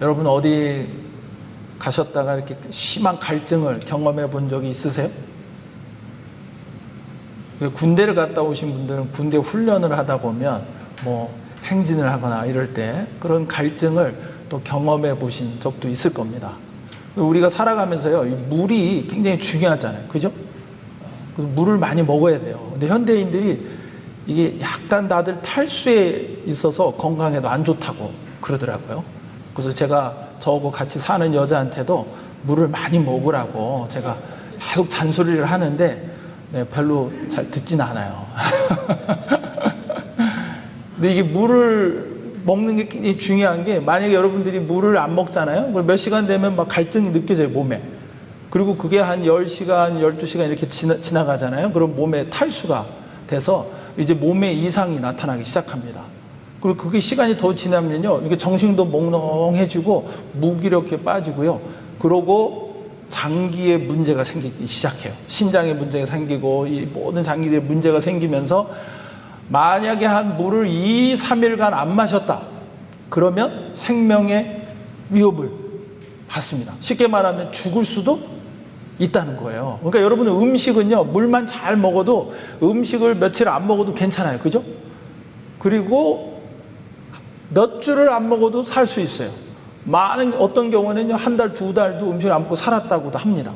여러분 어디 가셨다가 이렇게 심한 갈증을 경험해 본 적이 있으세요? 군대를 갔다 오신 분들은 군대 훈련을 하다 보면 뭐 행진을 하거나 이럴 때 그런 갈증을 또 경험해 보신 적도 있을 겁니다. 우리가 살아가면서요, 물이 굉장히 중요하잖아요. 그죠? 그래서 물을 많이 먹어야 돼요. 근데 현대인들이 이게 약간 다들 탈수에 있어서 건강에도 안 좋다고 그러더라고요. 그래서 제가 저하고 같이 사는 여자한테도 물을 많이 먹으라고 제가 계속 잔소리를 하는데 네, 별로 잘 듣진 않아요. 근데 이게 물을 먹는 게 굉장히 중요한 게, 만약에 여러분들이 물을 안 먹잖아요. 그럼 몇 시간 되면 막 갈증이 느껴져요, 몸에. 그리고 그게 한 10시간, 12시간 이렇게 지나가잖아요. 그럼 몸에 탈수가 돼서 이제 몸에 이상이 나타나기 시작합니다. 그리고 그게 시간이 더 지나면요, 이게 정신도 몽롱해지고 무기력해 빠지고요. 그러고 장기에 문제가 생기기 시작해요. 신장에 문제가 생기고 이 모든 장기에 문제가 생기면서, 만약에 한 물을 2, 3일간 안 마셨다 그러면 생명의 위협을 받습니다. 쉽게 말하면 죽을 수도 있다는 거예요. 그러니까 여러분은 음식은요, 물만 잘 먹어도, 음식을 며칠 안 먹어도 괜찮아요. 그죠? 그리고 몇 주를 안 먹어도 살 수 있어요. 어떤 경우는요, 한 달, 2달도 음식을 안 먹고 살았다고도 합니다.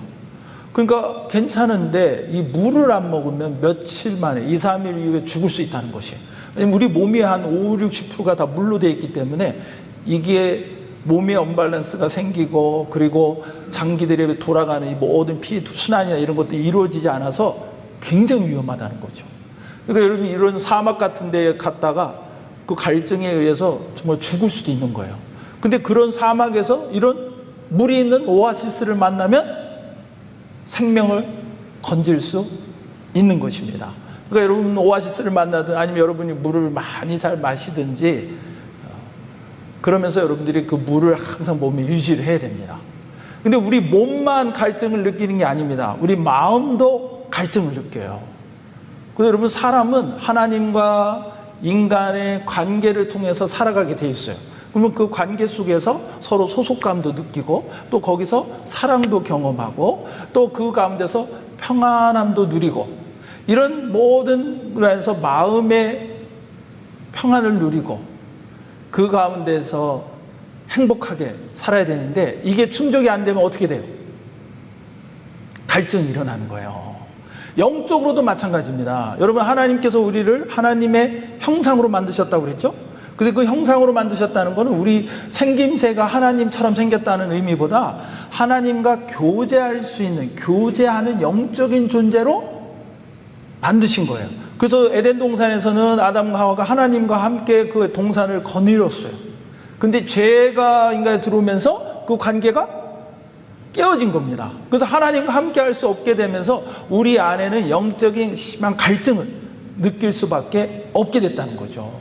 그러니까 괜찮은데 이 물을 안 먹으면 며칠 만에 2, 3일 이후에 죽을 수 있다는 것이에요. 왜냐면 우리 몸이 한 5, 60%가 다 물로 되어 있기 때문에 이게 몸의 언밸런스가 생기고, 그리고 장기들이 돌아가는 이 모든 피 순환이나 이런 것들이 이루어지지 않아서 굉장히 위험하다는 거죠. 그러니까 여러분, 이런 사막 같은 데에 갔다가 그 갈증에 의해서 정말 죽을 수도 있는 거예요. 근데 그런 사막에서 이런 물이 있는 오아시스를 만나면 생명을 건질 수 있는 것입니다. 그러니까 여러분 오아시스를 만나든 아니면 여러분이 물을 많이 잘 마시든지, 그러면서 여러분들이 그 물을 항상 몸에 유지를 해야 됩니다. 근데 우리 몸만 갈증을 느끼는 게 아닙니다. 우리 마음도 갈증을 느껴요. 그래서 여러분, 사람은 하나님과 인간의 관계를 통해서 살아가게 돼 있어요. 그러면 그 관계 속에서 서로 소속감도 느끼고, 또 거기서 사랑도 경험하고, 또 그 가운데서 평안함도 누리고, 이런 모든 면에서 마음의 평안을 누리고 그 가운데서 행복하게 살아야 되는데, 이게 충족이 안 되면 어떻게 돼요? 갈증이 일어나는 거예요. 영적으로도 마찬가지입니다. 여러분, 하나님께서 우리를 하나님의 형상으로 만드셨다고 그랬죠? 그래서 그 형상으로 만드셨다는 것은 우리 생김새가 하나님처럼 생겼다는 의미보다 하나님과 교제할 수 있는, 교제하는 영적인 존재로 만드신 거예요. 그래서 에덴 동산에서는 아담과 하와가 하나님과 함께 그 동산을 거닐었어요. 근데 죄가 인간에 들어오면서 그 관계가 깨어진 겁니다. 그래서 하나님과 함께 할 수 없게 되면서 우리 안에는 영적인 심한 갈증을 느낄 수밖에 없게 됐다는 거죠.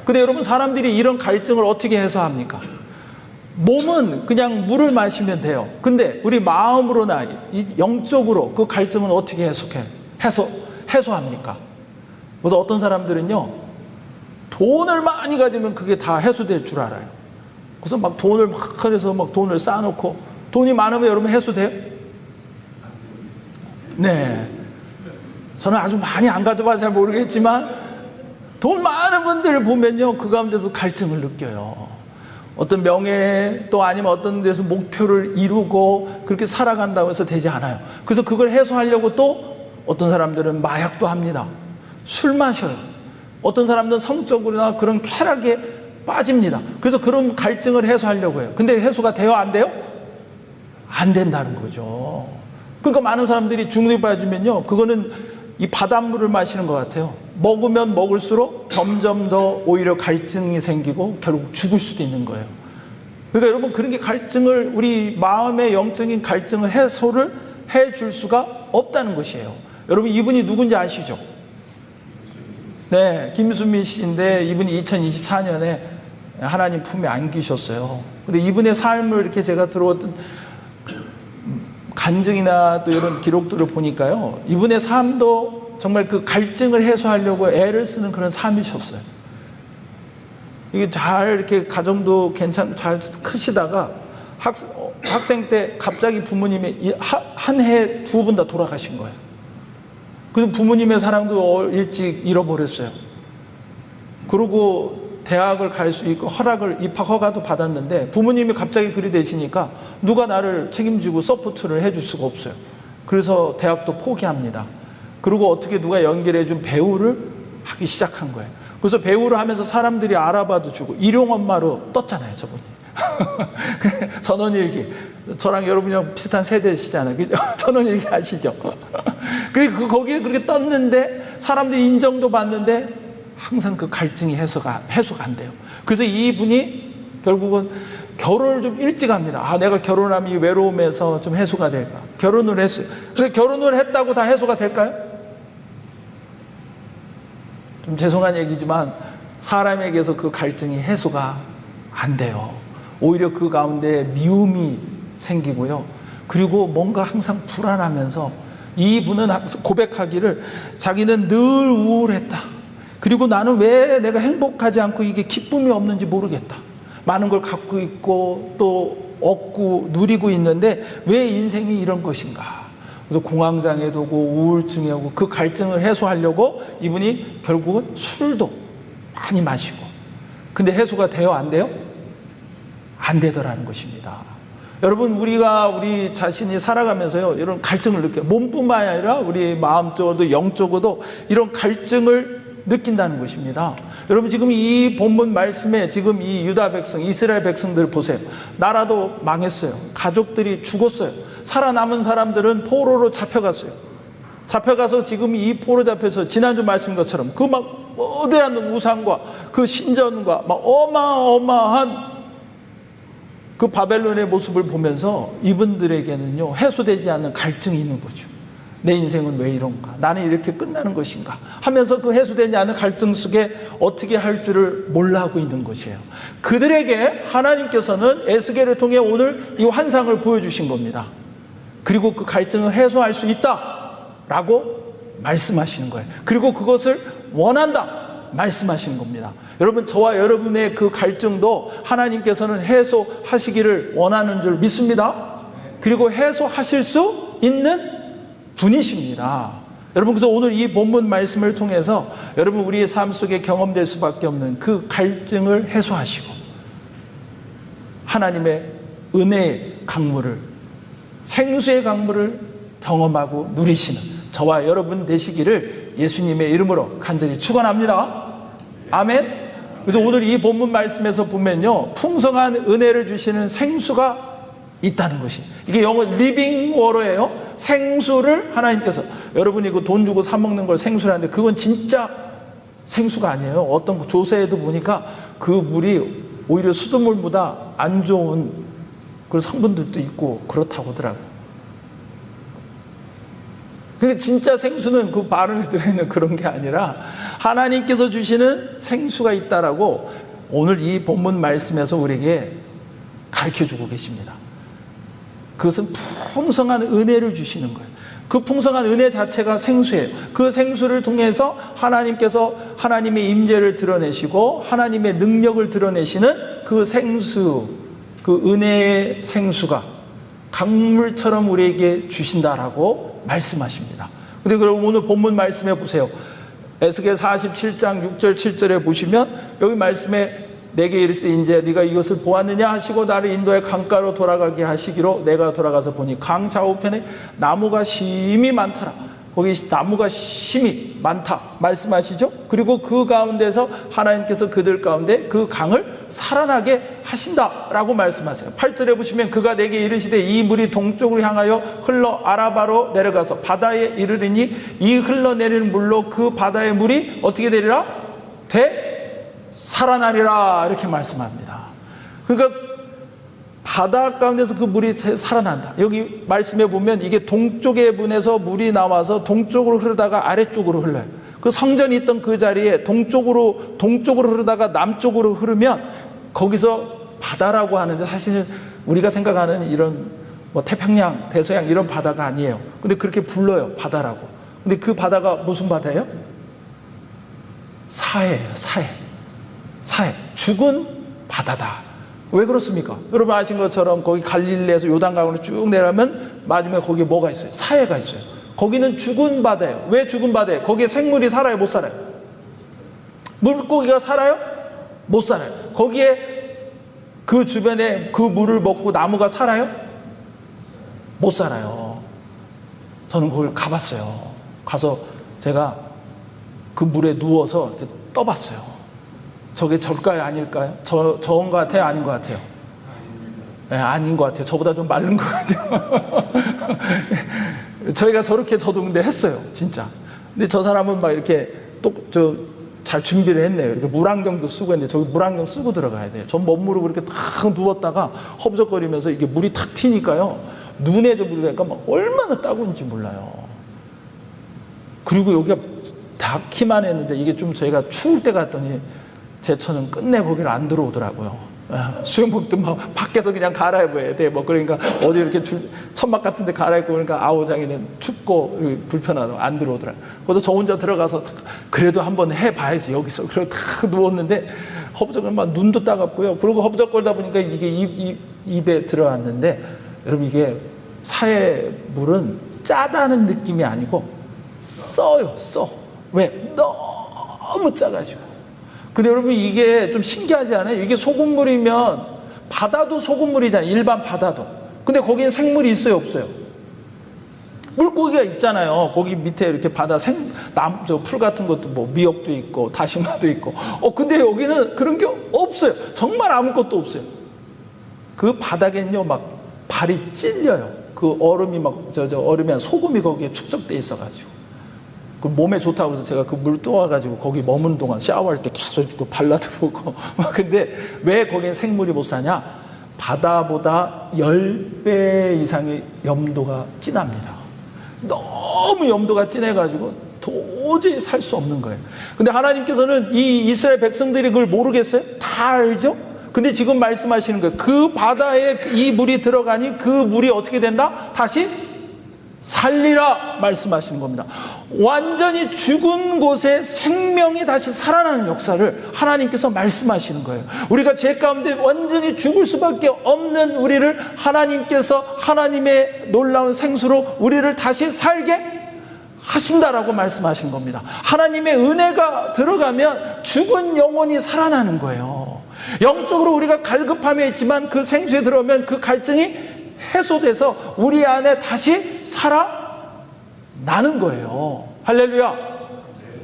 근데 여러분, 사람들이 이런 갈증을 어떻게 해소합니까? 몸은 그냥 물을 마시면 돼요. 근데 우리 마음으로나 영적으로 그 갈증은 어떻게 해소합니까? 그래서 어떤 사람들은요, 돈을 많이 가지면 그게 다 해소될 줄 알아요. 그래서 막 돈을 막 해서 막 돈을 쌓아놓고, 돈이 많으면 여러분 해소돼요? 네. 저는 아주 많이 안 가져봐서 잘 모르겠지만, 돈 많은 분들을 보면요, 그 가운데서 갈증을 느껴요. 어떤 명예, 또 아니면 어떤 데서 목표를 이루고 그렇게 살아간다고 해서 되지 않아요. 그래서 그걸 해소하려고 또 어떤 사람들은 마약도 합니다. 술 마셔요. 어떤 사람들은 성적으로나 그런 쾌락에 빠집니다. 그래서 그런 갈증을 해소하려고 해요. 근데 해소가 돼요? 안 돼요? 안 된다는 거죠. 그러니까 많은 사람들이 중독에 빠지면요, 그거는 이 바닷물을 마시는 것 같아요. 먹으면 먹을수록 점점 더 오히려 갈증이 생기고 결국 죽을 수도 있는 거예요. 그러니까 여러분, 그런 게 갈증을, 우리 마음의 영적인 갈증을 해소를 해줄 수가 없다는 것이에요. 여러분, 이분이 누군지 아시죠? 네, 김수미 씨인데 이분이 2024년에 하나님 품에 안기셨어요. 근데 이분의 삶을 이렇게 제가 들어왔던 간증이나 또 이런 기록들을 보니까요, 이분의 삶도 정말 그 갈증을 해소하려고 애를 쓰는 그런 삶이셨어요. 이게 잘 이렇게 가정도 잘 크시다가 학생 때 갑자기 부모님이 한 해 두 분 다 돌아가신 거예요. 그래서 부모님의 사랑도 일찍 잃어버렸어요. 그리고 대학을 갈 수 있고 입학 허가도 받았는데 부모님이 갑자기 그리 되시니까 누가 나를 책임지고 서포트를 해줄 수가 없어요. 그래서 대학도 포기합니다. 그리고 어떻게 누가 연결해준 배우를 하기 시작한 거예요. 그래서 배우를 하면서 사람들이 알아봐도 주고 일용엄마로 떴잖아요, 저분이. 전원일기. 저랑 여러분이랑 비슷한 세대시잖아요. 그죠? 전원일기 아시죠? 거기에 그렇게 떴는데 사람들이 인정도 받는데 항상 그 갈증이 해소가 안 돼요. 그래서 이분이 결국은 결혼을 좀 일찍 합니다. 내가 결혼하면 이 외로움에서 좀 해소가 될까? 결혼을 했어요. 근데 결혼을 했다고 다 해소가 될까요? 좀 죄송한 얘기지만 사람에게서 그 갈증이 해소가 안 돼요. 오히려 그 가운데 미움이 생기고요. 그리고 뭔가 항상 불안하면서 이분은 고백하기를 자기는 늘 우울했다. 그리고 나는 왜 내가 행복하지 않고 이게 기쁨이 없는지 모르겠다. 많은 걸 갖고 있고 또 얻고 누리고 있는데 왜 인생이 이런 것인가. 그래서 공황장애도 오고 우울증이 오고 그 갈증을 해소하려고 이분이 결국은 술도 많이 마시고. 근데 해소가 돼요? 안 돼요? 안 되더라는 것입니다. 여러분, 우리 자신이 살아가면서요, 이런 갈증을 느껴요. 몸뿐만 아니라 우리 마음적으로도 영적으로도 이런 갈증을 느낀다는 것입니다. 여러분, 지금 이 본문 말씀에 지금 이 유다 백성, 이스라엘 백성들 보세요. 나라도 망했어요. 가족들이 죽었어요. 살아남은 사람들은 포로로 잡혀갔어요. 잡혀가서 지금 이 포로 잡혀서 지난주 말씀 것처럼 그 막 거대한 우상과 그 신전과 막 어마어마한 그 바벨론의 모습을 보면서 이분들에게는요, 해소되지 않는 갈증이 있는 거죠. 내 인생은 왜 이런가? 나는 이렇게 끝나는 것인가? 하면서 그 해소되지 않는 갈등 속에 어떻게 할 줄을 몰라 하고 있는 것이에요. 그들에게 하나님께서는 에스겔을 통해 오늘 이 환상을 보여주신 겁니다. 그리고 그 갈증을 해소할 수 있다라고 말씀하시는 거예요. 그리고 그것을 원한다 말씀하시는 겁니다. 여러분, 저와 여러분의 그 갈증도 하나님께서는 해소하시기를 원하는 줄 믿습니다. 그리고 해소하실 수 있는 분이십니다. 여러분, 그래서 오늘 이 본문 말씀을 통해서 여러분 우리의 삶 속에 경험될 수밖에 없는 그 갈증을 해소하시고 하나님의 은혜의 강물을, 생수의 강물을 경험하고 누리시는 저와 여러분 되시기를 예수님의 이름으로 간절히 축원합니다. 아멘. 그래서 오늘 이 본문 말씀에서 보면요, 풍성한 은혜를 주시는 생수가 있다는 것이, 이게 영어 리빙 워터예요. 생수를 하나님께서, 여러분이 그 돈 주고 사 먹는 걸 생수라는데 그건 진짜 생수가 아니에요. 어떤 조사에도 보니까 그 물이 오히려 수돗물보다 안 좋은 그런 성분들도 있고 그렇다고 하더라고요. 그 진짜 생수는 그 바른에 들어있는 그런 게 아니라 하나님께서 주시는 생수가 있다라고 오늘 이 본문 말씀에서 우리에게 가르쳐주고 계십니다. 그것은 풍성한 은혜를 주시는 거예요. 그 풍성한 은혜 자체가 생수예요. 그 생수를 통해서 하나님께서 하나님의 임재를 드러내시고 하나님의 능력을 드러내시는 그 생수, 그 은혜의 생수가 강물처럼 우리에게 주신다라고 말씀하십니다. 근데 그럼 오늘 본문 말씀해 보세요. 에스겔 47장 6절 7절에 보시면 여기 말씀에 내게 이르시되 인자야 네가 이것을 보았느냐 하시고 나를 인도해 강가로 돌아가게 하시기로 내가 돌아가서 보니 강 좌우편에 나무가 심이 많더라. 거기 나무가 심이 많다 말씀하시죠. 그리고 그 가운데서 하나님께서 그들 가운데 그 강을 살아나게 하신다라고 말씀하세요. 8절에 보시면 그가 내게 이르시되 이 물이 동쪽으로 향하여 흘러 아라바로 내려가서 바다에 이르리니 이 흘러내리는 물로 그 바다의 물이 어떻게 되리라? 살아나리라 이렇게 말씀합니다. 그러니까 바다 가운데서 그 물이 살아난다. 여기 말씀해 보면 이게 동쪽의 문에서 물이 나와서 동쪽으로 흐르다가 아래쪽으로 흘러요. 그 성전이 있던 그 자리에 동쪽으로 흐르다가 남쪽으로 흐르면 거기서 바다라고 하는데 사실은 우리가 생각하는 이런 뭐 태평양, 대서양 이런 바다가 아니에요. 근데 그렇게 불러요, 바다라고. 근데 그 바다가 무슨 바다예요? 사해예요, 사해. 사해, 죽은 바다다. 왜 그렇습니까? 여러분 아신 것처럼 거기 갈릴리에서 요단강으로 쭉 내려가면 마지막에 거기에 뭐가 있어요? 사해가 있어요. 거기는 죽은 바다예요. 왜 죽은 바다예요? 거기에 생물이 살아요? 못 살아요? 물고기가 살아요? 못 살아요. 거기에 그 주변에 그 물을 먹고 나무가 살아요? 못 살아요. 저는 거길 가봤어요. 가서 제가 그 물에 누워서 이렇게 떠봤어요. 저게 절까요? 아닐까요? 저은 것 같아요? 아닌 것 같아요? 네, 아닌 것 같아요. 저보다 좀 마른 것 같아요. 저희가 저렇게 저도 근데 했어요. 진짜. 근데 저 사람은 막 이렇게 잘 준비를 했네요. 이렇게 물안경도 쓰고 했는데 저기 물안경 쓰고 들어가야 돼요. 전 멋모르고 이렇게 탁 누웠다가 허브적거리면서 이게 물이 탁 튀니까요. 눈에 좀 물이 되니까 막 얼마나 따가운지 몰라요. 그리고 여기가 닿기만 했는데 이게 좀 저희가 추울 때 갔더니 제 처는 끝내 거기를 안 들어오더라고요. 수영복도 막 밖에서 그냥 갈아입어야 돼. 뭐 그러니까 어디 이렇게 천막 같은 데 갈아입고 그러니까 아우 자기는 춥고 불편하다고 안 들어오더라고요. 그래서 저 혼자 들어가서 그래도 한번 해봐야지 여기서. 그러고 탁 누웠는데 허브적거리고 막 눈도 따갑고요. 그리고 허브적거리다 보니까 이게 입에 들어왔는데 여러분 이게 사해 물은 짜다는 느낌이 아니고 써요. 써. 왜? 너무 짜가지고. 근데 여러분 이게 좀 신기하지 않아요? 이게 소금물이면 바다도 소금물이잖아요. 일반 바다도. 근데 거기엔 생물이 있어요? 없어요? 물고기가 있잖아요. 거기 밑에 이렇게 바다 풀 같은 것도 뭐 미역도 있고 다시마도 있고. 근데 여기는 그런 게 없어요. 정말 아무것도 없어요. 그 바닥엔요 막 발이 찔려요. 그 얼음이 막 얼음이 한 소금이 거기에 축적돼 있어가지고. 그 몸에 좋다고 해서 제가 그 물 떠와가지고 거기 머무는 동안 샤워할 때 계속 또 발라도 보고. 근데 왜 거기엔 생물이 못 사냐? 바다보다 10배 이상의 염도가 진합니다. 너무 염도가 진해가지고 도저히 살 수 없는 거예요. 근데 하나님께서는 이 이스라엘 백성들이 그걸 모르겠어요? 다 알죠? 근데 지금 말씀하시는 거예요. 그 바다에 이 물이 들어가니 그 물이 어떻게 된다? 다시 살리라 말씀하시는 겁니다. 완전히 죽은 곳에 생명이 다시 살아나는 역사를 하나님께서 말씀하시는 거예요. 우리가 죄 가운데 완전히 죽을 수밖에 없는 우리를 하나님께서 하나님의 놀라운 생수로 우리를 다시 살게 하신다라고 말씀하신 겁니다. 하나님의 은혜가 들어가면 죽은 영혼이 살아나는 거예요. 영적으로 우리가 갈급함에 있지만 그 생수에 들어오면 그 갈증이 해소돼서 우리 안에 다시 살아나는 거예요. 할렐루야.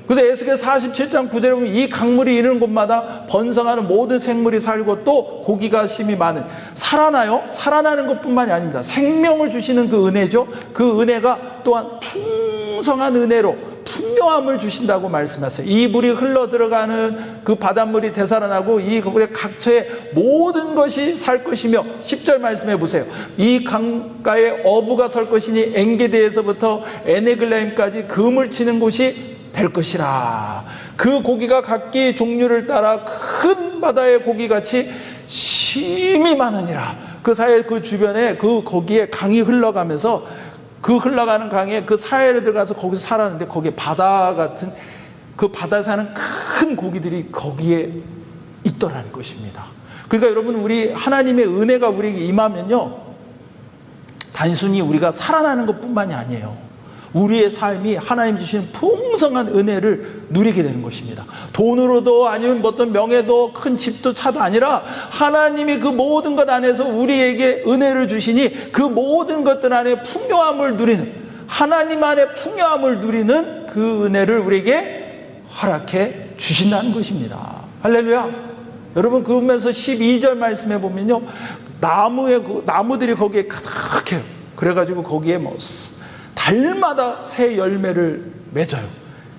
그래서 에스겔 47장 9절에 보면 이 강물이 이르는 곳마다 번성하는 모든 생물이 살고 또 고기가 심이 많은. 살아나요? 살아나는 것뿐만이 아닙니다. 생명을 주시는 그 은혜죠. 그 은혜가 또한 풍성한 은혜로 풍요함을 주신다고 말씀하세요. 이 물이 흘러 들어가는 그 바닷물이 되살아나고 이 각처의 모든 것이 살 것이며 10절 말씀해 보세요. 이 강가에 어부가 설 것이니 엔게디에서부터 에네글라임까지 금을 치는 곳이 될 것이라. 그 고기가 각기 종류를 따라 큰 바다의 고기같이 심이 많으니라. 그 사이에 그 주변에 거기에 강이 흘러가면서 그 흘러가는 강에 그 사해를 들어가서 거기서 살았는데 거기에 바다 같은 그 바다에 사는 큰 고기들이 거기에 있더라는 것입니다. 그러니까 여러분 우리 하나님의 은혜가 우리에게 임하면요 단순히 우리가 살아나는 것뿐만이 아니에요. 우리의 삶이 하나님 주시는 풍성한 은혜를 누리게 되는 것입니다. 돈으로도 아니면 어떤 명예도 큰 집도 차도 아니라 하나님이 그 모든 것 안에서 우리에게 은혜를 주시니 그 모든 것들 안에 풍요함을 누리는 하나님 안에 풍요함을 누리는 그 은혜를 우리에게 허락해 주신다는 것입니다. 할렐루야. 여러분 그러면서 12절 말씀해 보면요 나무들이 거기에 가득해요. 그래가지고 거기에 뭐 달마다 새 열매를 맺어요.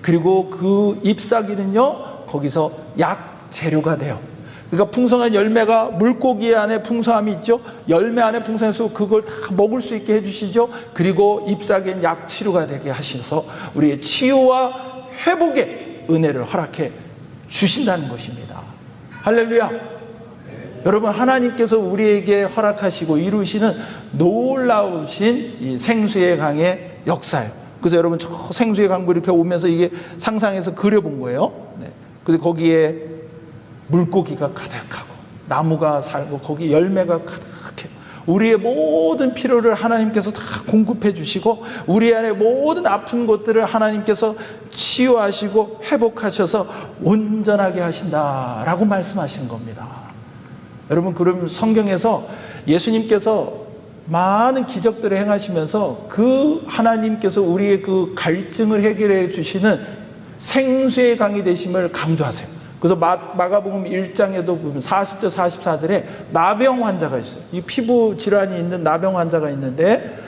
그리고 그 잎사귀는요 거기서 약 재료가 돼요. 그러니까 풍성한 열매가 물고기 안에 풍성함이 있죠. 열매 안에 풍성해서 그걸 다 먹을 수 있게 해주시죠. 그리고 잎사귀는 약 치료가 되게 하셔서 우리의 치유와 회복의 은혜를 허락해 주신다는 것입니다. 할렐루야. 여러분 하나님께서 우리에게 허락하시고 이루시는 놀라우신 이 생수의 강의 역사예요. 그래서 여러분 저 생수의 강물 이렇게 오면서 이게 상상해서 그려본 거예요. 네. 그래서 거기에 물고기가 가득하고 나무가 살고 거기 열매가 가득해요. 우리의 모든 필요를 하나님께서 다 공급해 주시고 우리 안에 모든 아픈 것들을 하나님께서 치유하시고 회복하셔서 온전하게 하신다라고 말씀하시는 겁니다. 여러분, 그럼 성경에서 예수님께서 많은 기적들을 행하시면서 그 하나님께서 우리의 그 갈증을 해결해 주시는 생수의 강이 되심을 강조하세요. 그래서 마가복음 1장에도 보면 40절 44절에 나병 환자가 있어요. 이 피부 질환이 있는 나병 환자가 있는데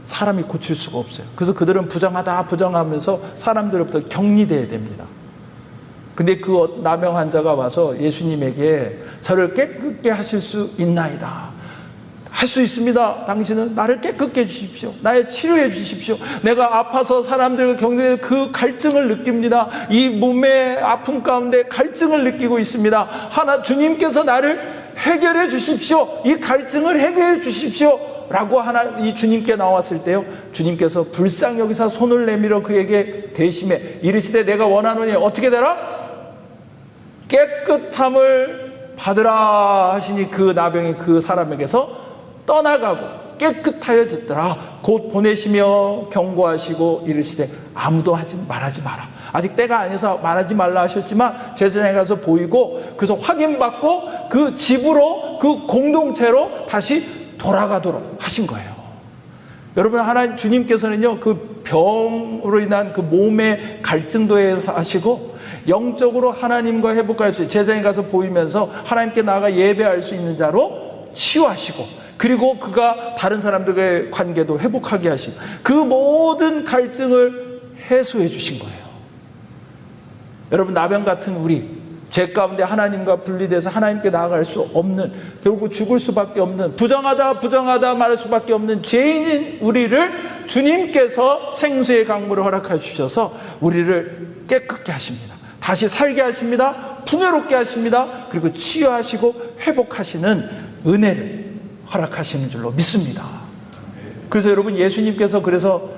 사람이 고칠 수가 없어요. 그래서 그들은 부정하면서 사람들로부터 격리돼야 됩니다. 근데 그 나병 환자가 와서 예수님에게 저를 깨끗게 하실 수 있나이다. 할 수 있습니다. 당신은 나를 깨끗게 해주십시오. 나의 치료해 주십시오. 내가 아파서 사람들과 격리된 그 갈증을 느낍니다. 이 몸의 아픔 가운데 갈증을 느끼고 있습니다. 주님께서 나를 해결해 주십시오. 이 갈증을 해결해 주십시오. 라고 이 주님께 나왔을 때요, 주님께서 불쌍히 여기서 손을 내밀어 그에게 대심해 이르시되 내가 원하노니 어떻게 되라? 깨끗함을 받으라 하시니 그 나병이 그 사람에게서 떠나가고 깨끗하여졌더라. 곧 보내시며 경고하시고 이르시되 아무도 말하지 마라. 아직 때가 아니어서 말하지 말라 하셨지만 제사장에 가서 보이고 그래서 확인받고 그 집으로 그 공동체로 다시 돌아가도록 하신 거예요. 여러분, 하나님 주님께서는요, 그 병으로 인한 그 몸의 갈증도 하시고 영적으로 하나님과 회복할 수 있는 제사장에 가서 보이면서 하나님께 나아가 예배할 수 있는 자로 치유하시고 그리고 그가 다른 사람들과의 관계도 회복하게 하시고 그 모든 갈증을 해소해 주신 거예요. 여러분, 나병 같은 우리, 죄 가운데 하나님과 분리돼서 하나님께 나아갈 수 없는, 결국 죽을 수밖에 없는, 부정하다 말할 수밖에 없는 죄인인 우리를 주님께서 생수의 강물을 허락해 주셔서 우리를 깨끗게 하십니다. 다시 살게 하십니다. 풍요롭게 하십니다. 그리고 치유하시고 회복하시는 은혜를 허락하시는 줄로 믿습니다. 그래서 여러분, 예수님께서 그래서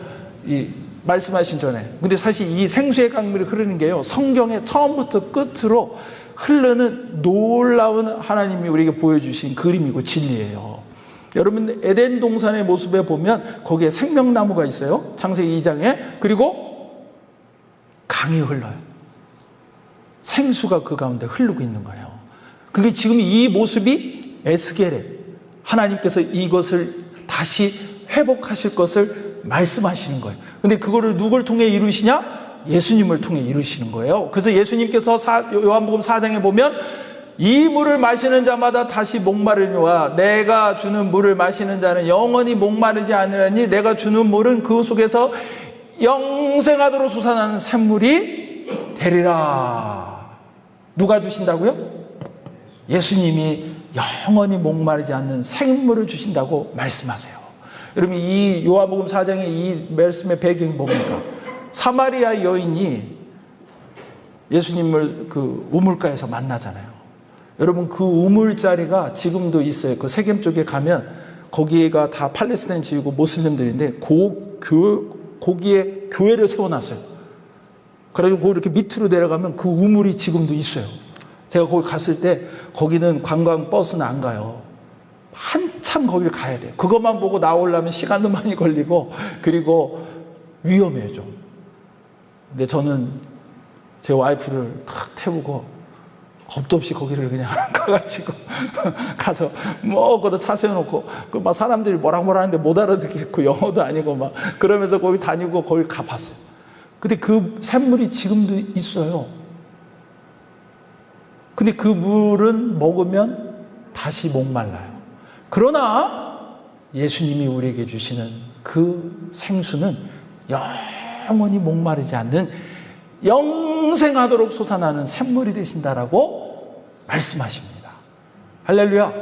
말씀하신 전에, 근데 사실 이 생수의 강물이 흐르는 게요, 성경의 처음부터 끝으로 흐르는 놀라운 하나님이 우리에게 보여주신 그림이고 진리예요. 여러분, 에덴 동산의 모습에 보면 거기에 생명나무가 있어요. 창세기 2장에. 그리고 강이 흘러요. 생수가 그 가운데 흐르고 있는 거예요. 그게 지금 이 모습이 에스겔에 하나님께서 이것을 다시 회복하실 것을 말씀하시는 거예요. 근데 그거를 누굴 통해 이루시냐? 예수님을 통해 이루시는 거예요. 그래서 예수님께서 요한복음 4장에 보면 이 물을 마시는 자마다 다시 목마르니와 내가 주는 물을 마시는 자는 영원히 목마르지 않으려니 내가 주는 물은 그 속에서 영생하도록 솟아나는 샘물이 되리라. 누가 주신다고요? 예수님이 영원히 목마르지 않는 생물을 주신다고 말씀하세요. 여러분, 이 요한복음 4장의 이 말씀의 배경이 뭡니까? 사마리아 여인이 예수님을 그 우물가에서 만나잖아요. 여러분, 그 우물자리가 지금도 있어요. 그 세겜 쪽에 가면 거기가 다 팔레스타인 지이고 모슬림들인데 거기에 교회를 세워놨어요. 그래가지고 이렇게 밑으로 내려가면 그 우물이 지금도 있어요. 제가 거기 갔을 때 거기는 관광 버스는 안 가요. 한참 거기를 가야 돼요. 그것만 보고 나오려면 시간도 많이 걸리고 그리고 위험해요, 좀. 근데 저는 제 와이프를 탁 태우고 겁도 없이 거기를 그냥 가가지고 가서 거기다 차 세워놓고 그 막 사람들이 뭐라 하는데 못 알아듣겠고 영어도 아니고 막 그러면서 거기 다니고 거기 가봤어요. 근데 그 샘물이 지금도 있어요. 근데 그 물은 먹으면 다시 목말라요. 그러나 예수님이 우리에게 주시는 그 생수는 영원히 목마르지 않는 영생하도록 솟아나는 샘물이 되신다라고 말씀하십니다. 할렐루야.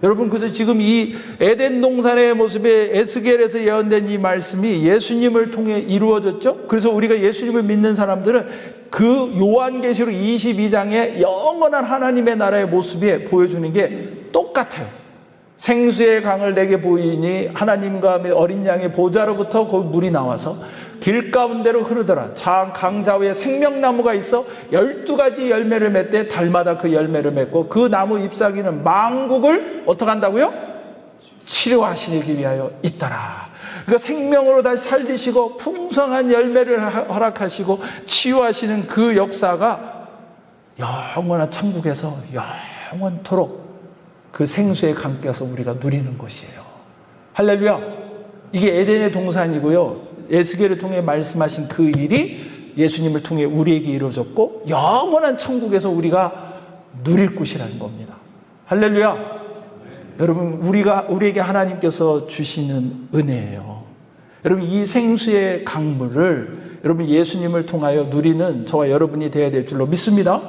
여러분, 그래서 지금 이 에덴 동산의 모습에 에스겔에서 예언된 이 말씀이 예수님을 통해 이루어졌죠. 그래서 우리가 예수님을 믿는 사람들은 그 요한계시록 22장의 영원한 하나님의 나라의 모습에 보여주는 게 똑같아요. 생수의 강을 내게 보이니 하나님과 어린 양의 보좌로부터 그 물이 나와서 길 가운데로 흐르더라. 강자위에 생명나무가 있어 12가지 열매를 맺되 달마다 그 열매를 맺고 그 나무 잎사귀는 만국을 어떻게 한다고요? 치료하시기 위하여 있더라. 그러니까 생명으로 다시 살리시고 풍성한 열매를 허락하시고 치유하시는 그 역사가 영원한 천국에서 영원토록 그 생수의 강가에서 우리가 누리는 것이에요. 할렐루야. 이게 에덴의 동산이고요, 에스겔을 통해 말씀하신 그 일이 예수님을 통해 우리에게 이루어졌고 영원한 천국에서 우리가 누릴 곳이라는 겁니다. 할렐루야. 여러분, 우리에게 하나님께서 주시는 은혜예요. 여러분, 이 생수의 강물을 여러분 예수님을 통하여 누리는 저와 여러분이 되어야 될 줄로 믿습니다.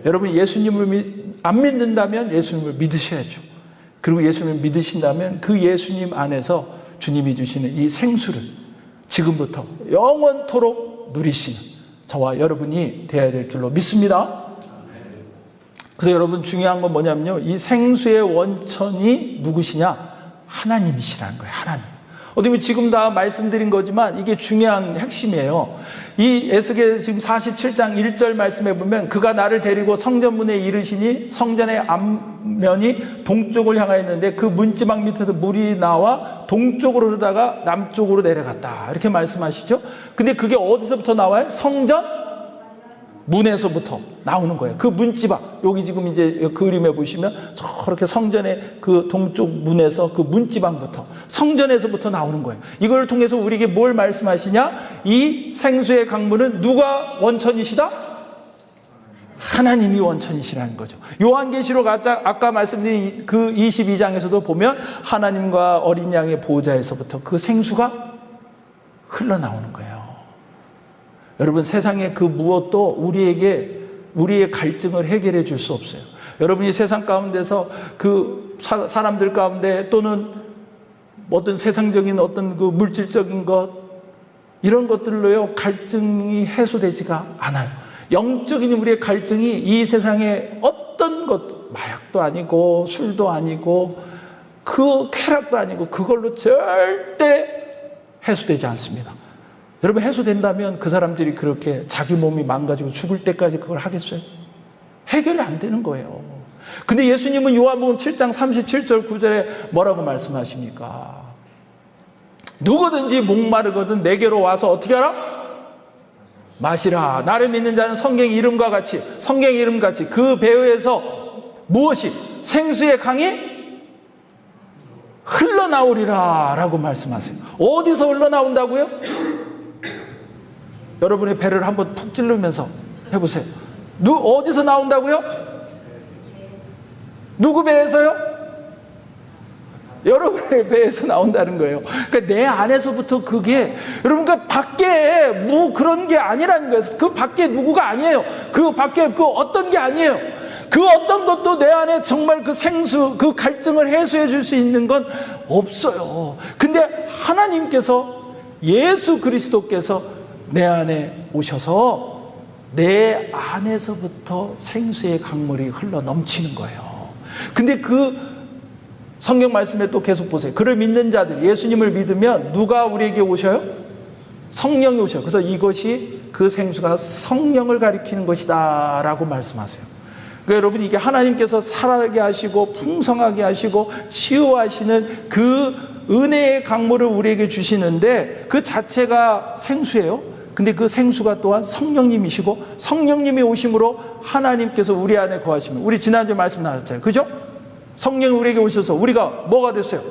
여러분, 예수님을 안 믿는다면 예수님을 믿으셔야죠. 그리고 예수님을 믿으신다면 그 예수님 안에서 주님이 주시는 이 생수를 지금부터 영원토록 누리시는 저와 여러분이 되어야 될 줄로 믿습니다. 그래서 여러분, 중요한 건 뭐냐면요, 이 생수의 원천이 누구시냐? 하나님이시라는 거예요. 하나님. 어떻게 보면 지금 다 말씀드린 거지만 이게 중요한 핵심이에요. 이 에스겔 지금 47장 1절 말씀해 보면 그가 나를 데리고 성전문에 이르시니 성전의 앞면이 동쪽을 향하였는데 그 문지방 밑에서 물이 나와 동쪽으로 흐르다가 남쪽으로 내려갔다, 이렇게 말씀하시죠. 근데 그게 어디서부터 나와요? 성전 문에서부터 나오는 거예요. 그 문지방, 여기 지금 이제 그림에 보시면 저렇게 성전의 그 동쪽 문에서 그 문지방부터, 성전에서부터 나오는 거예요. 이걸 통해서 우리에게 뭘 말씀하시냐? 이 생수의 강물은 누가 원천이시다? 하나님이 원천이시라는 거죠. 요한계시록 아까 말씀드린 그 22장에서도 보면 하나님과 어린 양의 보호자에서부터 그 생수가 흘러나오는 거예요. 여러분, 세상에 그 무엇도 우리의 갈증을 해결해 줄 수 없어요. 여러분이 세상 가운데서 그 사람들 가운데 또는 어떤 세상적인 어떤 그 물질적인 것, 이런 것들로요 갈증이 해소되지가 않아요. 영적인 우리의 갈증이 이 세상에 어떤 것, 마약도 아니고 술도 아니고 그 쾌락도 아니고 그걸로 절대 해소되지 않습니다. 여러분, 해소된다면 그 사람들이 그렇게 자기 몸이 망가지고 죽을 때까지 그걸 하겠어요? 해결이 안 되는 거예요. 근데 예수님은 요한복음 7장 37절 9절에 뭐라고 말씀하십니까? 누구든지 목마르거든 내게로 와서 어떻게 하라? 마시라. 나를 믿는 자는 성경 이름과 같이 그 배후에서 무엇이? 생수의 강이 흘러나오리라 라고 말씀하세요. 어디서 흘러나온다고요? 여러분의 배를 한번 푹 찔르면서 해보세요. 어디서 나온다고요? 누구 배에서요? 여러분의 배에서 나온다는 거예요. 그러니까 내 안에서부터 그게, 여러분, 그 밖에 뭐 그런 게 아니라는 거예요. 그 밖에 누구가 아니에요. 그 밖에 그 어떤 게 아니에요. 그 어떤 것도 내 안에 정말 그 생수, 그 갈증을 해소해 줄 수 있는 건 없어요. 근데 하나님께서, 예수 그리스도께서 내 안에 오셔서 내 안에서부터 생수의 강물이 흘러 넘치는 거예요. 근데 그 성경 말씀에 또 계속 보세요. 그를 믿는 자들, 예수님을 믿으면 누가 우리에게 오셔요? 성령이 오셔요. 그래서 이것이, 그 생수가 성령을 가리키는 것이다 라고 말씀하세요. 그러니까 여러분, 이게 하나님께서 살아나게 하시고 풍성하게 하시고 치유하시는 그 은혜의 강물을 우리에게 주시는데 그 자체가 생수예요. 근데 그 생수가 또한 성령님이시고 성령님이 오심으로 하나님께서 우리 안에 거하시면, 우리 지난주에 말씀 나눴잖아요. 그죠? 성령이 우리에게 오셔서 우리가 뭐가 됐어요?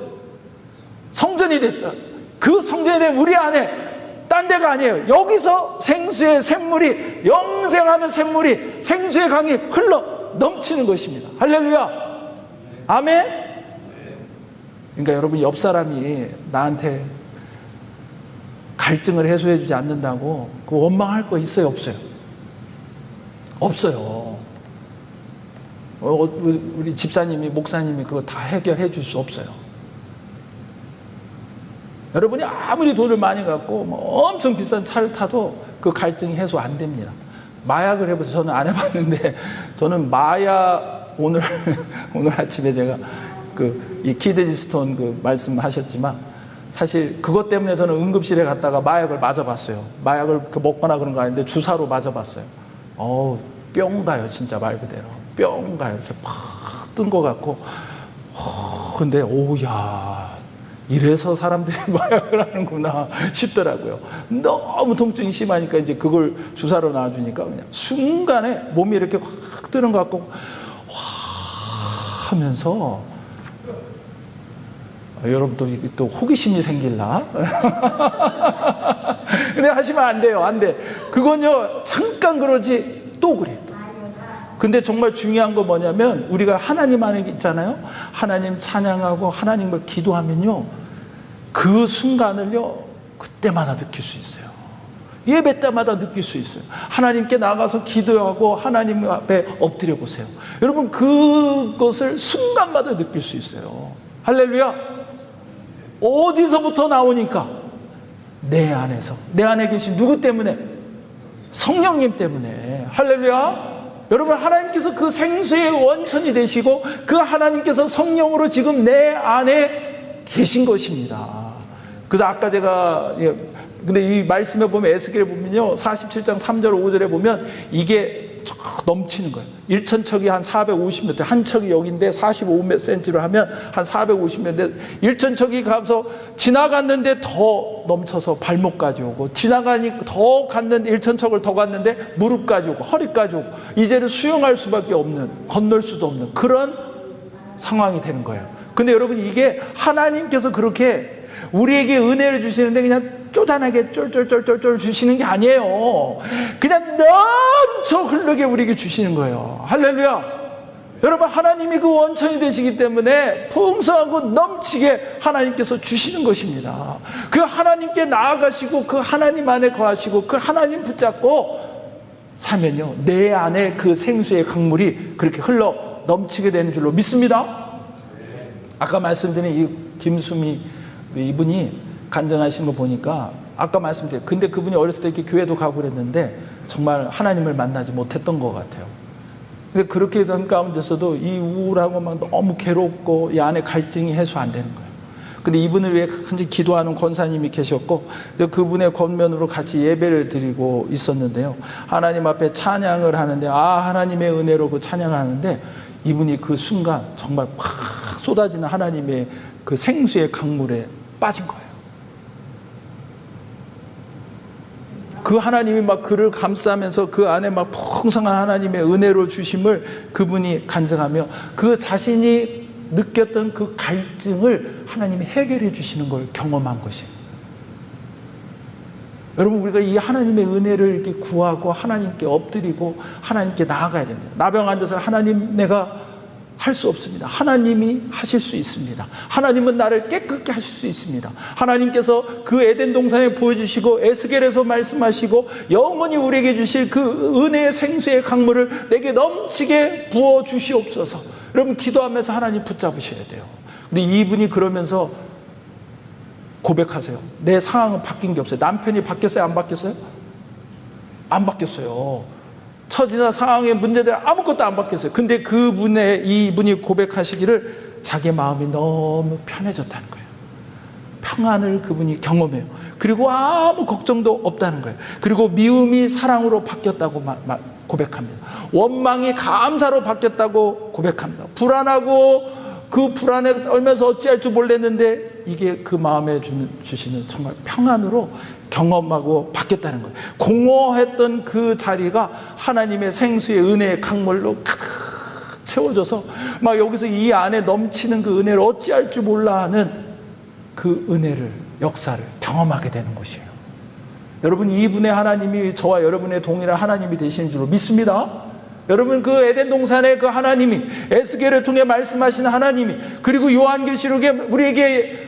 성전이 됐다. 그 성전이 된 우리 안에, 딴 데가 아니에요. 여기서 생수의 샘물이, 영생하는 샘물이, 생수의 강이 흘러 넘치는 것입니다. 할렐루야. 아멘. 그러니까 여러분, 옆 사람이 나한테 갈증을 해소해 주지 않는다고 그 원망할 거 있어요, 없어요? 없어요. 우리 집사님이, 목사님이 그거 다 해결해 줄 수 없어요. 여러분이 아무리 돈을 많이 갖고 뭐 엄청 비싼 차를 타도 그 갈증이 해소 안 됩니다. 마약을 해보세요. 저는 안 해봤는데, 저는 마약, 오늘 아침에 제가 이 키드지 스톤 그 말씀하셨지만, 사실 그것 때문에 저는 응급실에 갔다가 마약을 맞아봤어요. 마약을 먹거나 그런 거 아닌데 주사로 맞아봤어요. 뿅 가요, 진짜 말 그대로. 뿅 가요. 이렇게 팍 뜬 것 같고. 근데 야, 이래서 사람들이 마약을 하는구나 싶더라고요. 너무 통증이 심하니까 이제 그걸 주사로 놔주니까 그냥 순간에 몸이 이렇게 확 뜨는 것 같고 하면서 여러분 또 호기심이 생길라? 근데 하시면 안 돼요. 안 돼. 그건요, 잠깐 그러지 또 그래요. 근데 정말 중요한 거 뭐냐면 우리가 하나님 안에 있잖아요. 하나님 찬양하고 하나님과 기도하면요, 그 순간을요, 그때마다 느낄 수 있어요. 예배 때마다 느낄 수 있어요. 하나님께 나가서 기도하고 하나님 앞에 엎드려 보세요. 여러분, 그것을 순간마다 느낄 수 있어요. 할렐루야. 어디서부터 나오니까? 내 안에서. 내 안에 계신 누구 때문에? 성령님 때문에. 할렐루야. 여러분, 하나님께서 그 생수의 원천이 되시고 그 하나님께서 성령으로 지금 내 안에 계신 것입니다. 그래서 아까 제가 근데 이 말씀에 보면, 에스겔에 보면요, 47장 3절 5절에 보면 이게 넘치는 거예요. 1천척이 한 450몇 대, 한 척이 여기인데 45몇 센치로 하면 한 450몇 대, 1천척이 가서 지나갔는데 더 넘쳐서 발목까지 오고, 지나가니 더 갔는데 1천척을 더 갔는데 무릎까지 오고 허리까지 오고, 이제는 수용할 수밖에 없는, 건널 수도 없는 그런 상황이 되는 거예요. 근데 여러분, 이게 하나님께서 그렇게 우리에게 은혜를 주시는데 그냥 쪼잔하게 쫄쫄쫄쫄쫄 주시는 게 아니에요. 그냥 넘쳐 흐르게 우리에게 주시는 거예요. 할렐루야. 여러분, 하나님이 그 원천이 되시기 때문에 풍성하고 넘치게 하나님께서 주시는 것입니다. 그 하나님께 나아가시고 그 하나님 안에 거하시고 그 하나님 붙잡고 사면요, 내 안에 그 생수의 강물이 그렇게 흘러 넘치게 되는 줄로 믿습니다. 아까 말씀드린 이 김수미 이분이 간증하신 거 보니까 아까 말씀드렸어요. 근데 그분이 어렸을 때 이렇게 교회도 가고 그랬는데 정말 하나님을 만나지 못했던 것 같아요. 근데 그렇게 된 가운데서도 이 우울하고 막 너무 괴롭고 이 안에 갈증이 해소 안 되는 거예요. 근데 이분을 위해 간절히 기도하는 권사님이 계셨고, 그분의 권면으로 같이 예배를 드리고 있었는데요. 하나님 앞에 찬양을 하는데, 하나님의 은혜로 그 찬양하는데, 이분이 그 순간 정말 확 쏟아지는 하나님의 그 생수의 강물에 빠진 거예요. 그 하나님이 막 그를 감싸면서 그 안에 막 풍성한 하나님의 은혜로 주심을 그분이 간증하며 그 자신이 느꼈던 그 갈증을 하나님이 해결해 주시는 걸 경험한 것이에요. 여러분, 우리가 이 하나님의 은혜를 이렇게 구하고 하나님께 엎드리고 하나님께 나아가야 됩니다. 나병 앉아서 하나님, 내가 할 수 없습니다. 하나님이 하실 수 있습니다. 하나님은 나를 깨끗게 하실 수 있습니다. 하나님께서 그 에덴 동산에 보여주시고 에스겔에서 말씀하시고 영원히 우리에게 주실 그 은혜의 생수의 강물을 내게 넘치게 부어 주시옵소서. 여러분, 기도하면서 하나님 붙잡으셔야 돼요. 근데 이분이 그러면서 고백하세요. 내 상황은 바뀐 게 없어요. 남편이 바뀌었어요? 안 바뀌었어요? 안 바뀌었어요. 처지나 상황의 문제들 아무것도 안 바뀌었어요. 근데 이분이 고백하시기를 자기 마음이 너무 편해졌다는 거예요. 평안을 그분이 경험해요. 그리고 아무 걱정도 없다는 거예요. 그리고 미움이 사랑으로 바뀌었다고 고백합니다. 원망이 감사로 바뀌었다고 고백합니다. 불안하고 그 불안에 떨면서 어찌할 줄 몰랐는데 이게 그 마음에 주시는 정말 평안으로 경험하고 바뀌었다는 거예요. 공허했던 그 자리가 하나님의 생수의 은혜의 강물로 가득 채워져서 막 여기서 이 안에 넘치는 그 은혜를 어찌할 줄 몰라 하는 그 은혜를, 역사를 경험하게 되는 것이에요. 여러분, 이분의 하나님이 저와 여러분의 동일한 하나님이 되시는 줄로 믿습니다. 여러분, 그 에덴 동산의 그 하나님이, 에스겔을 통해 말씀하신 하나님이, 그리고 요한계시록에 우리에게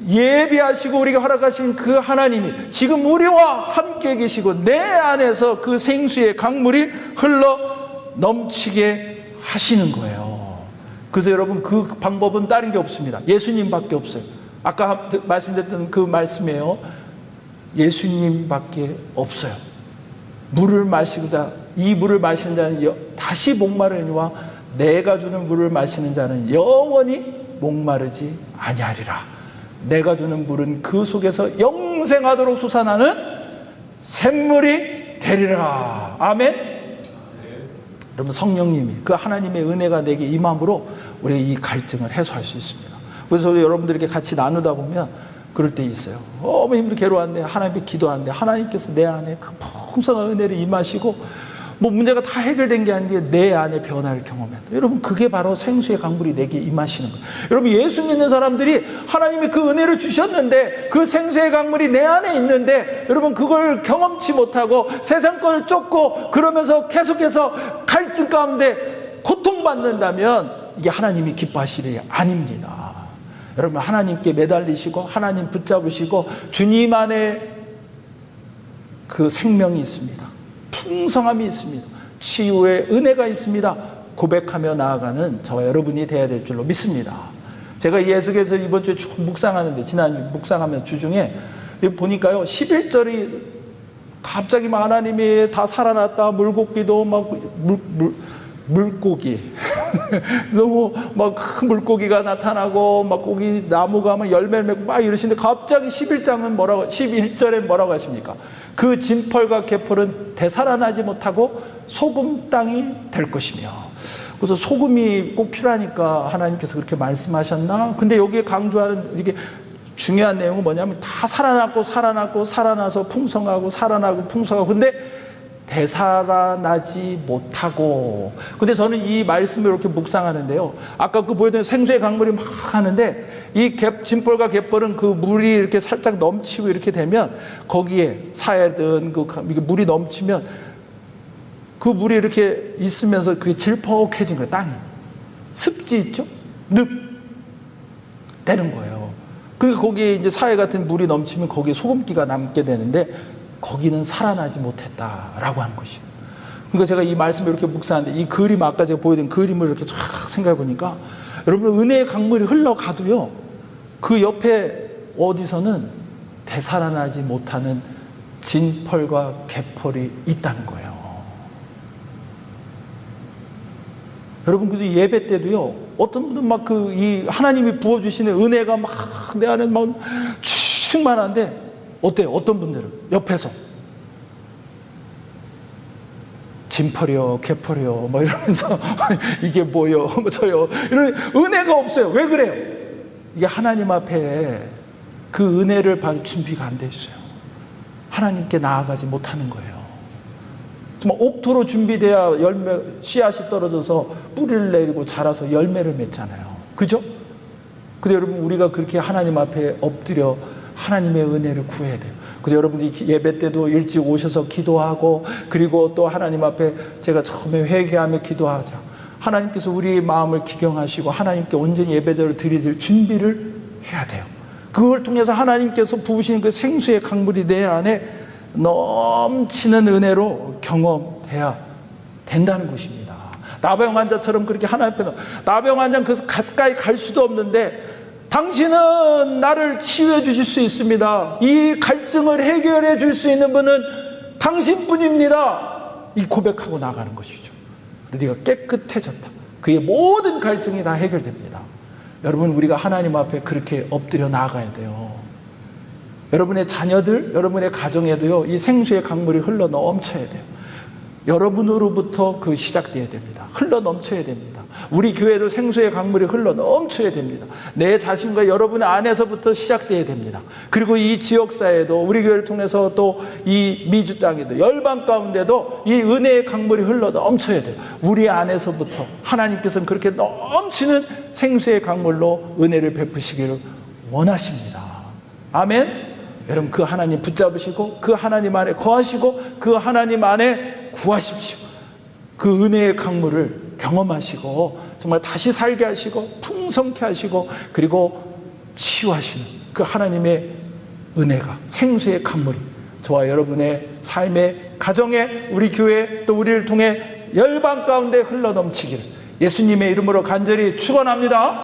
예비하시고 우리에게 허락하신 그 하나님이 지금 우리와 함께 계시고 내 안에서 그 생수의 강물이 흘러 넘치게 하시는 거예요. 그래서 여러분, 그 방법은 다른 게 없습니다. 예수님밖에 없어요. 아까 말씀드렸던 그 말씀이에요. 예수님밖에 없어요. 물을 마시고자, 이 물을 마시는 자는 다시 목마르니와 내가 주는 물을 마시는 자는 영원히 목마르지 아니하리라. 내가 주는 물은 그 속에서 영생하도록 솟아나는 샘물이 되리라. 아멘. 여러분, 성령님이, 그 하나님의 은혜가 내게 임함으로 우리가 이 갈증을 해소할 수 있습니다. 그래서 여러분들에게 같이 나누다 보면 그럴 때 있어요. 너무 힘들게 괴로웠는데 하나님께 기도하는데 하나님께서 내 안에 그 풍성한 은혜를 임하시고 뭐 문제가 다 해결된 게 아니라 내 안에 변화를 경험했다. 여러분, 그게 바로 생수의 강물이 내게 임하시는 거예요. 여러분, 예수 믿는 사람들이 하나님이 그 은혜를 주셨는데, 그 생수의 강물이 내 안에 있는데, 여러분 그걸 경험치 못하고 세상 거를 쫓고 그러면서 계속해서 갈증 가운데 고통받는다면 이게 하나님이 기뻐하실 일이 아닙니다. 여러분, 하나님께 매달리시고 하나님 붙잡으시고 주님 안에 그 생명이 있습니다. 풍성함이 있습니다. 치유의 은혜가 있습니다. 고백하며 나아가는 저와 여러분이 되어야 될 줄로 믿습니다. 제가 예수께서 이번 주에 쭉 묵상하는데, 지난 묵상하면서 주중에 보니까요, 11절이 갑자기 막 하나님이 다 살아났다, 물고기도 막 물고기 너무 막 큰 물고기가 나타나고 막 고기 나무가 막 열매를 맺고 막 이러시는데, 갑자기 11절에 뭐라고 하십니까? 그 진펄과 개펄은 되살아나지 못하고 소금 땅이 될 것이며. 그래서 소금이 꼭 필요하니까 하나님께서 그렇게 말씀하셨나? 근데 여기에 강조하는 이게 중요한 내용은 뭐냐면, 다 살아나서 풍성하고 살아나고 풍성하고, 근데 되살아나지 못하고. 근데 저는 이 말씀을 이렇게 묵상하는데요, 아까 그 보여드린 생수의 강물이 막 하는데, 이 진펄과 갯벌은 그 물이 이렇게 살짝 넘치고 이렇게 되면, 거기에 사야든 물이 넘치면 그 물이 이렇게 있으면서 그게 질퍽해진 거예요. 땅이 습지 있죠? 늪 되는 거예요. 그리고 거기에 이제 사야 같은 물이 넘치면 거기에 소금기가 남게 되는데, 거기는 살아나지 못했다라고 하는 것이에요. 그러니까 제가 이 말씀을 이렇게 묵상하는데, 이 그림, 아까 제가 보여드린 그림을 이렇게 쫙 생각해 보니까, 여러분, 은혜의 강물이 흘러가도요, 그 옆에 어디서는 되살아나지 못하는 진펄과 개펄이 있다는 거예요. 여러분, 그래서 예배 때도요, 어떤 분은 막 이 하나님이 부어주시는 은혜가 막 내 안에 막 충만한데, 어때요? 어떤 분들은 옆에서 진펄이요, 개펄이요, 뭐 이러면서 이게 뭐요, 뭐 저요, 이런 은혜가 없어요. 왜 그래요? 이게 하나님 앞에 그 은혜를 받을 준비가 안 돼 있어요. 하나님께 나아가지 못하는 거예요. 정말 옥토로 준비돼야 씨앗이 떨어져서 뿌리를 내리고 자라서 열매를 맺잖아요. 그죠? 근데 여러분, 우리가 그렇게 하나님 앞에 엎드려 하나님의 은혜를 구해야 돼요. 그래서 여러분이 예배 때도 일찍 오셔서 기도하고, 그리고 또 하나님 앞에 제가 처음에 회개하며 기도하자. 하나님께서 우리의 마음을 기경하시고 하나님께 온전히 예배자를 드릴 준비를 해야 돼요. 그걸 통해서 하나님께서 부으시는 그 생수의 강물이 내 안에 넘치는 은혜로 경험돼야 된다는 것입니다. 나병 환자처럼 그렇게 하나님 앞에, 나병 환자는 그래서 가까이 갈 수도 없는데, 당신은 나를 치유해 주실 수 있습니다. 이 갈증을 해결해 줄 수 있는 분은 당신뿐입니다. 이 고백하고 나가는 것이죠. 네가 깨끗해졌다. 그의 모든 갈증이 다 해결됩니다. 여러분, 우리가 하나님 앞에 그렇게 엎드려 나가야 돼요. 여러분의 자녀들, 여러분의 가정에도요, 이 생수의 강물이 흘러 넘쳐야 돼요. 여러분으로부터 그 시작돼야 됩니다. 흘러 넘쳐야 됩니다. 우리 교회도 생수의 강물이 흘러 넘쳐야 됩니다. 내 자신과 여러분 안에서부터 시작돼야 됩니다. 그리고 이 지역사회도, 우리 교회를 통해서 또 이 미주 땅에도, 열방 가운데도 이 은혜의 강물이 흘러 넘쳐야 돼요. 우리 안에서부터 하나님께서는 그렇게 넘치는 생수의 강물로 은혜를 베푸시기를 원하십니다. 아멘. 여러분, 그 하나님 붙잡으시고 그 하나님 안에 거하시고 그 하나님 안에 구하십시오. 그 은혜의 강물을 경험하시고 정말 다시 살게 하시고 풍성케 하시고, 그리고 치유하시는 그 하나님의 은혜가, 생수의 강물이 저와 여러분의 삶의, 가정에, 우리 교회, 또 우리를 통해 열방 가운데 흘러 넘치기를 예수님의 이름으로 간절히 축원합니다.